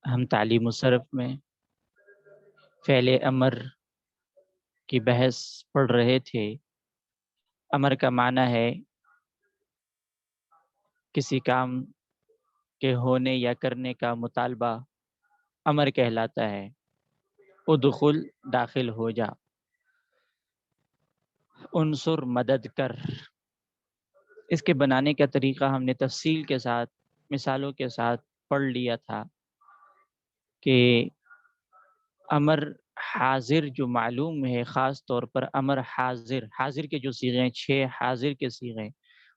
ہم تعلیم الصرف میں فعل امر کی بحث پڑھ رہے تھے۔ امر کا معنی ہے کسی کام کے ہونے یا کرنے کا مطالبہ امر کہلاتا ہے۔ ادخل داخل ہو جا، انصر مدد کر۔ اس کے بنانے کا طریقہ ہم نے تفصیل کے ساتھ مثالوں کے ساتھ پڑھ لیا تھا کہ امر حاضر جو معلوم ہے، خاص طور پر امر حاضر، حاضر کے جو صیغے ہیں، 6 حاضر کے صیغے،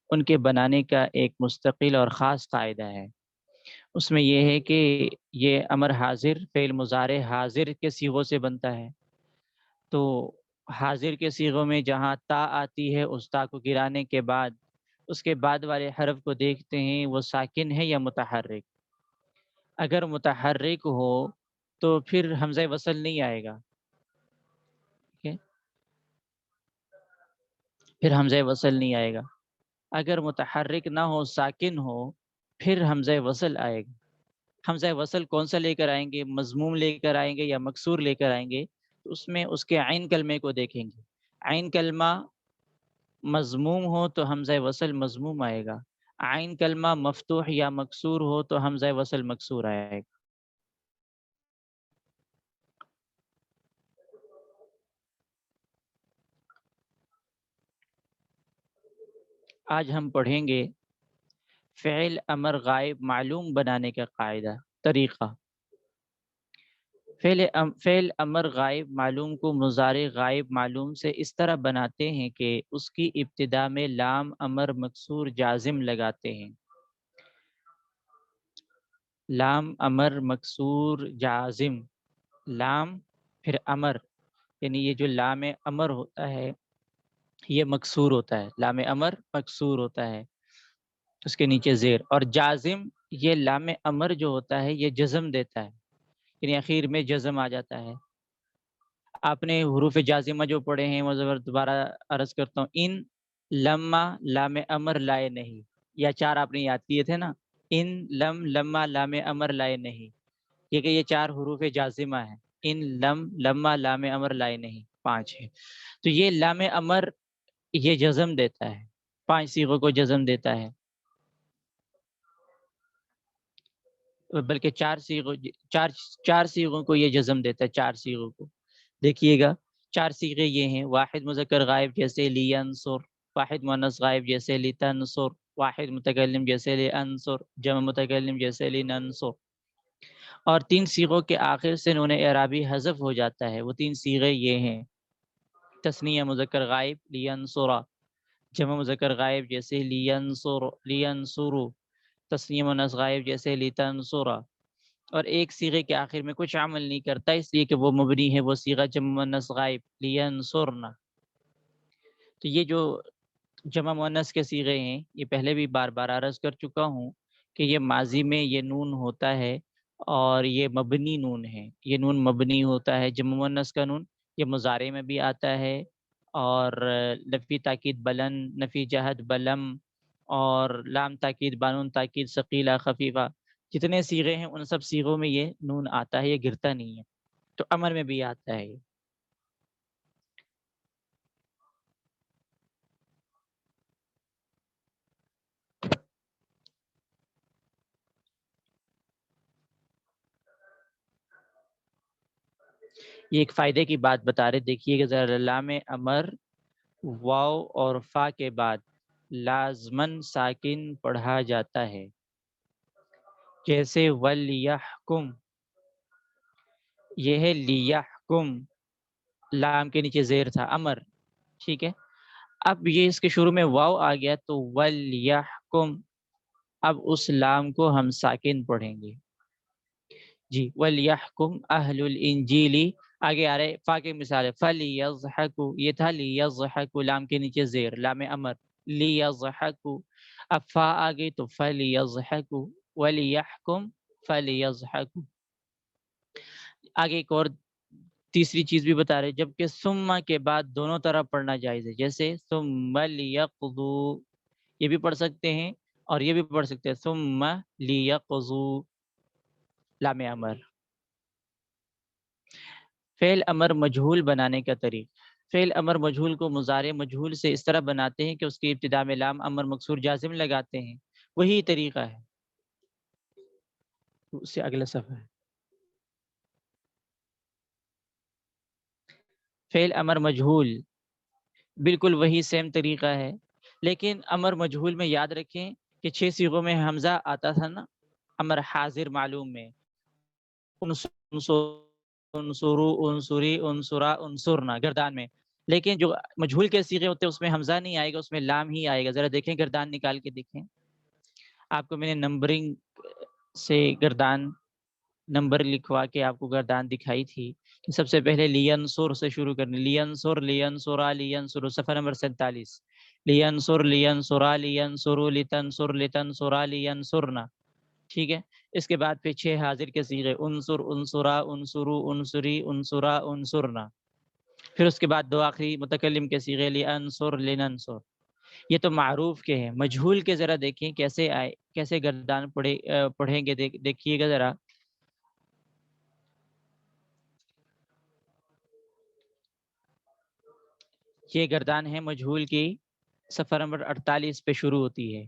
ان کے بنانے کا ایک مستقل اور خاص قاعدہ ہے۔ اس میں یہ ہے کہ یہ امر حاضر فعل مضارع حاضر کے صیغوں سے بنتا ہے۔ تو حاضر کے صیغوں میں جہاں تا آتی ہے، اس تا کو گرانے کے بعد اس کے بعد والے حرف کو دیکھتے ہیں وہ ساکن ہے یا متحرک۔ اگر متحرک ہو تو پھر حمزہ وصل نہیں آئے گا، ٹھیک ہے؟ پھر حمزہ وصل نہیں آئے گا۔ اگر متحرک نہ ہو، ساکن ہو، پھر حمزہ وصل آئے گا۔ حمزہ وصل کون سا لے کر آئیں گے؟ مضموم لے کر آئیں گے یا مکسور لے کر آئیں گے؟ تو اس میں اس کے عین کلمے کو دیکھیں گے۔ عین کلمہ مضموم ہو تو حمزہ وصل مضموم آئے گا، عین کلمہ مفتوح یا مکسور ہو تو حمزہ وصل مکسور آئے گا۔ آج ہم پڑھیں گے فعل امر غائب معلوم بنانے کا قاعدہ، طریقہ۔ فعل امر غائب معلوم کو مضارع غائب معلوم سے اس طرح بناتے ہیں کہ اس کی ابتدا میں لام امر مکسور جازم لگاتے ہیں۔ لام امر مکسور جازم، لام پھر امر، یعنی یہ جو لام امر ہوتا ہے یہ مکسور ہوتا ہے، لام امر مکسور ہوتا ہے، اس کے نیچے زیر، اور جازم یہ لام امر جو ہوتا ہے یہ جزم دیتا ہے، یعنی اخیر میں جزم آ جاتا ہے۔ آپ نے حروف جازمہ جو پڑھے ہیں وہ دوبارہ عرض کرتا ہوں، ان، لما، لام امر لائے نہیں، یا 4 آپ نے یاد کیے تھے نا، ان، لم، لما، لام امر لائے نہیں، یہ کہ یہ 4 حروف جازمہ ہیں، ان، لم، لما، لام امر لائے نہیں، 5 ہے۔ تو یہ لام امر یہ جزم دیتا ہے، 5 صیغوں کو جزم دیتا ہے، بلکہ 4 صیغوں، چار صیغوں کو یہ جزم دیتا ہے، 4 صیغوں کو دیکھیے گا۔ 4 صیغے یہ ہیں: واحد مذکر غائب جیسے لینصر، واحد مؤنث غائب جیسے لتنصر، واحد متکلم جیسے لانصر، جمع متکلم جیسے لننصر۔ اور 3 صیغوں کے آخر سے نون اعرابی حذف ہو جاتا ہے، وہ 3 صیغے یہ ہیں: تثنیہ مذکر غائب لینصر، جمع مذکر غائب جیسے لینصروا، تثنیہ مؤنث غائب جیسے لتنصرا۔ اور ایک صیغے کے آخر میں کچھ عمل نہیں کرتا اس لیے کہ وہ مبنی ہے، وہ صیغہ جمع مؤنث غائب لینصرنا۔ تو یہ جو جمع مؤنث کے صیغے ہیں یہ پہلے بھی بار بار عرض کر چکا ہوں کہ یہ ماضی میں یہ نون ہوتا ہے اور یہ مبنی نون ہے، یہ نون مبنی ہوتا ہے، جمع مؤنث کا نون۔ یہ مضارع میں بھی آتا ہے، اور نفی تاکید بلند، نفی جہد بلم، اور لام تاکید بانون تاکید ثقیلہ خفیفہ، جتنے صیغے ہیں ان سب صیغوں میں یہ نون آتا ہے، یہ گرتا نہیں ہے۔ تو امر میں بھی آتا ہے یہ۔ یہ ایک فائدے کی بات بتا رہے، دیکھیے کہ ذرا، لام امر واو اور فا کے بعد لازمن ساکن پڑھا جاتا ہے، جیسے وَلْيَحْكُمْ، یہ ہے لیحکم، لام کے نیچے زیر تھا، امر، ٹھیک ہے۔ اب یہ اس کے شروع میں واو آ گیا تو وَلْيَحْكُمْ، اب اس لام کو ہم ساکن پڑھیں گے، جی۔ وَلْيَحْكُمْ أَهْلُ الْإِنْجِيلِ، آگے آ رہے فا کی مثال ہے، فَلْيَضْحَكُوا، یہ تھا لِيَضْحَكُوا، لام کے نیچے زیر، لام امر، لِيَضْحَكُوا۔ اب فا آ گئی تو فَلْيَضْحَكُوا، وَلْيَحْكُمْ فَلْيَضْحَكُوا۔ آگے ایک اور تیسری چیز بھی بتا رہے، جبکہ ثم کے بعد دونوں طرف پڑھنا جائز ہے، جیسے ثم لِيَقْضُوا، یہ بھی پڑھ سکتے ہیں اور یہ بھی پڑھ سکتے ہیں ثم لِيَقْضُوا۔ لام امر. فعل امر مجہول بنانے کا طریق. فعل امر مجہول کو مضارع مجہول سے اس طرح بناتے ہیں کہ اس کی ابتدا میں لام امر مکسور جازم لگاتے ہیں. وہی طریقہ ہے. اس سے اگلا صفحہ ہے. فعل امر مجہول بالکل وہی سیم طریقہ ہے، لیکن امر مجہول میں یاد رکھیں کہ 6 صیغوں میں حمزہ آتا تھا نا. امر حاضر معلوم میں انصرو انصری انصرا انصرنا گردان میں، لیکن جو مجہول کے صیغے ہوتے ہیں اس میں حمزہ نہیں آئے گا، اس میں لام ہی آئے گا. ذرا دیکھیں گردان نکال کے دیکھیں. آپ کو میں نے نمبرنگ سے گردان نمبر لکھوا کے آپ کو گردان دکھائی تھی کہ سب سے پہلے لینصر سے شروع کرنی. لینصر لینصرا لینصر صفحہ نمبر 47. لینصر لینصرا لینصروا لتنصر لتنصرا لینصرنا. ٹھیک ہے. اس کے بعد پھر 6 حاضر کے صیغے انصر انصرا انصرو انصری انصرا انصرنا. پھر اس کے بعد 2 آخری متکلم کے صیغے لانصر لننصر. یہ تو معروف کے ہیں. مجہول کے ذرا دیکھیں کیسے آئے، کیسے گردان پڑھیں گے. دیکھیے گا ذرا. یہ گردان ہے مجہول کی، صفحہ نمبر 48 پہ شروع ہوتی ہے.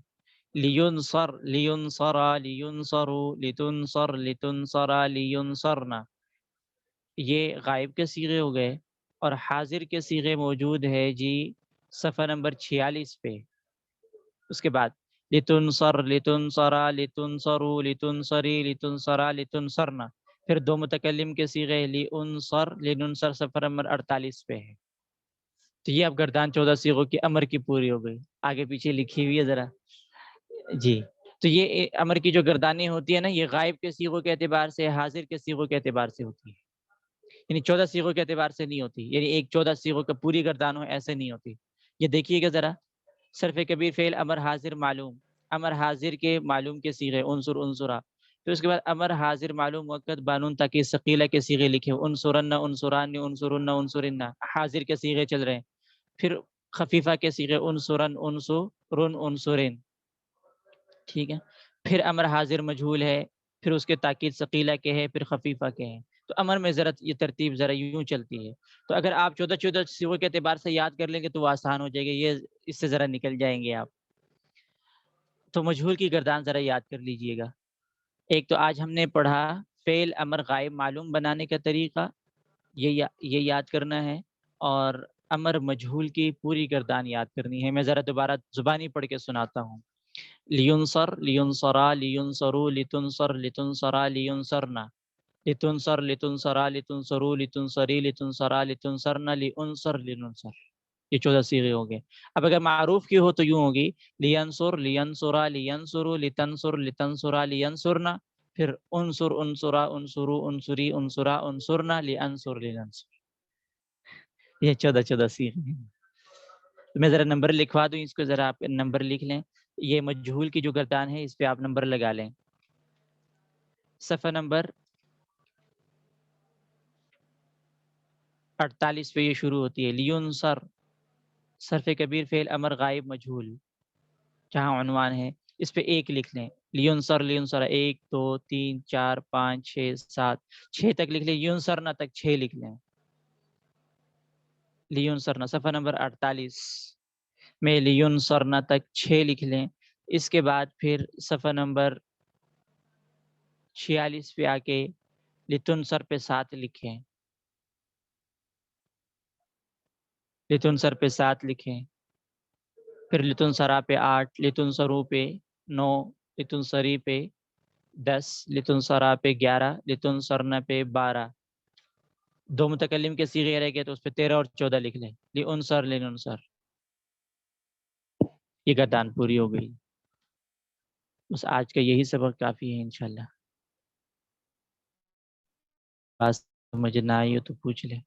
لینصر لینصرا لینصروا لتنصر لتنصرا لینصرنا. یہ غائب کے صیغے ہو گئے، اور حاضر کے صیغے موجود ہے جی صفحہ نمبر 46 پہ. اس کے بعد لتنصر لتنصرا لتنصروا لتنصری لتنصرا لتنصرنا. پھر 2 متکلم کے صیغے لانصر لننصر صفحہ نمبر 48 پہ ہے. تو یہ اب گردان 14 صیغوں کی امر کی پوری ہو گئی. آگے پیچھے لکھی ہوئی ہے ذرا. جی تو یہ امر کی جو گردانیں ہوتی ہے نا، یہ غائب کے صیغوں کے اعتبار سے، حاضر کے صیغوں کے اعتبار سے ہوتی ہے. یعنی 14 صیغوں کے اعتبار سے نہیں ہوتی. یعنی ایک 14 صیغوں کا پوری گردان ہو ایسے نہیں ہوتی. یہ دیکھیے گا ذرا. صرف کبیر فعل امر حاضر معلوم. امر حاضر کے معلوم کے صیغے انصر انصرا. پھر اس کے بعد امر حاضر معلوم موقت بانون تاکہ ثقیلہ کے صیغے لکھے انصرن انصران انصرن انصرن. حاضر کے صیغے چل رہے ہیں. پھر خفیفہ کے صیغے انصرن انصرن انصرن. ٹھیک ہے. پھر امر حاضر مجہول ہے، پھر اس کے تاکید ثقیلہ کے ہے، پھر خفیفہ کے ہیں. تو امر میں ذرا یہ ترتیب ذرا یوں چلتی ہے. تو اگر آپ 14 صیغوں کے اعتبار سے یاد کر لیں گے تو وہ آسان ہو جائے گا. یہ اس سے ذرا نکل جائیں گے آپ. تو مجہول کی گردان ذرا یاد کر لیجئے گا. ایک تو آج ہم نے پڑھا فعل امر غائب معلوم بنانے کا طریقہ، یہ یاد کرنا ہے. اور امر مجہول کی پوری گردان یاد کرنی ہے. میں ذرا دوبارہ زبانی پڑھ کے سناتا ہوں. لینصر لینصرا لینصروا لتنصر لتنصرا لینصرنا لتنصر لتنصرا لتنصروا لتنصری لتنصرا لتنصرنا لانصر لننصر. یہ 14 صیغے ہو گئے. اب اگر معروف کی ہو تو یوں ہوگی لینصر لینصرا لینصروا لتنصر لتنصرا لینصرنا. پھر انصر انصرا انصروا انصری انصرا انصرنا لانصر لننصر. یہ 14 صیغے ہیں. میں ذرا نمبر لکھوا دوں اس کو، ذرا آپ نمبر لکھ لیں. یہ مجہول کی جو گردان ہے اس پہ آپ نمبر لگا لیں. صفحہ نمبر 48 پہ یہ شروع ہوتی ہے. لینصر صرف کبیر فعل امر غائب مجہول، جہاں عنوان ہے اس پہ 1 لکھ لیں. لینصر لینصر 1 2 3 4 5 6 7 6 تک لکھ لیں. لینصرنا تک 6 لکھ لیں. لینصرنا صفحہ نمبر 48 میں لینصرنا تک 6 لکھ لیں. اس کے بعد پھر صفحہ نمبر 46 پہ آ کے لتنصر پہ 7 لکھیں. لتنصر پہ 7 لکھیں. پھر لتنصرا پہ 8، لتنصرو پہ 9، لتنصری پہ 10، لتنصرا پہ 11، لتنصرنا پہ 12. 2 متکلم کے صیغے رہ گئے تو اس پہ 13 اور 14 لکھ لیں. لانصر لننصر. یہ گردان پوری ہو گئی. بس آج کا یہی سبق کافی ہے انشاءاللہ. بات سمجھ نہ آئی ہو تو پوچھ لیں.